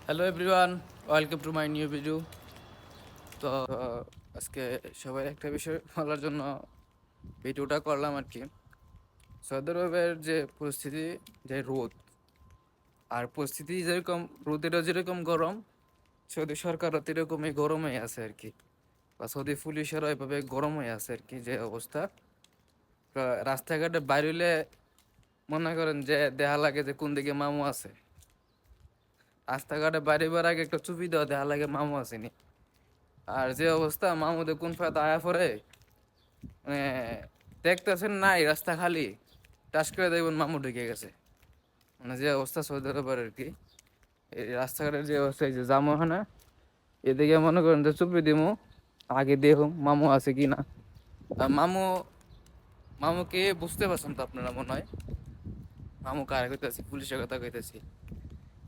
Hello everyone, welcome to my new video. তো আজকে সবাই একটা বিষয় বলার জন্য ভিডিওটা করলাম আর কি। সৌদি আরবের যে পরিস্থিতি, যে রোদ আর পরিস্থিতি যেরকম, রোদেরও যেরকম গরম, সৌদি সরকারও সেরকমই গরমই আছে আর কি, বা সৌদি পুলিশেরও এভাবে গরম হয়ে আছে আর কি। যে অবস্থা, রাস্তাঘাটে বাইরে মনে করেন যে দেখা লাগে যে কোন দিকে মামু আছে। রাস্তাঘাটে বাইরে বার আগে একটা চুপি দেওয়া দেখা লাগে মামু আসেনি। আর যে অবস্থা, মামুদের কোন ফায়দা আয়া পরে মানে দেখতেছেন নাই রাস্তা খালি, টাস করে দেখবেন মামু ঢুকে গেছে। মানে যে অবস্থা সৌদি আরবের আর কি, এই রাস্তাঘাটের যে অবস্থা, এই যে জামু হয় না, এদিকে মনে করেন যে চুপি দিমু, আগে দেখুন মামু আছে কি না। আর মামুকে বুঝতে পারছেন তো আপনারা মনে হয়, মামু কার কইতেছি, পুলিশের কথা কইতেছি।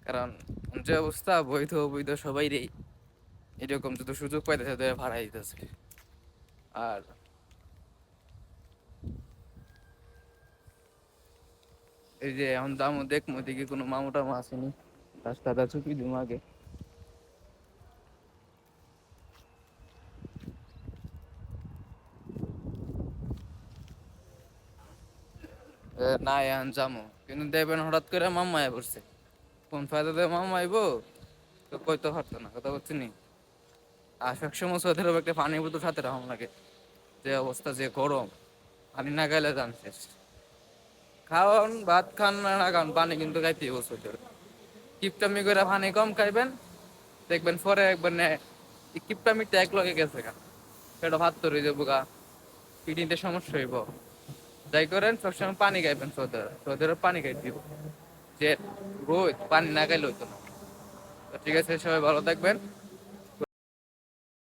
কারণ যে অবস্থা, বৈধ অবৈধ সবাই রে এরকম যদি সুযোগ পাইতেছে তো ভাড়া দিতেছে। আর এই যে এখন দামও দেখবো দেখি কোনো মামু টামু আসেনি, রাস্তাটা চুপি দিমু আগে। না এখন যামু, কিন্তু দেখবেন হঠাৎ করে মামা আয়া পড়ছে। কোন ফায়দাতে মামা আইবো তো কইতে পারতো না, কথা বলছি নি। আর সবসময় সৌদের একটা পানি বোতল সাথে রাখুন লাগে। যে অবস্থা, যে গরম, পানি না খাইলে যান শেষ। খাওয়ান ভাত খান না খান, পানি কিন্তু খাইতেই বসে। কিপটামি করে পানি কম খাইবেন, দেখবেন পরে একবার কিপটামিটা এক লগে গেছে গা, সেটা ভাত তরি যাবো গা, কিডনিতে সমস্যা হইব। যাই করেন সবসময় পানি খাইবেন, সৌদের পানি খাই দিব। যে রোজ পানি না খাইলে হইতো না। তো ঠিক আছে, সবাই ভালো থাকবেন।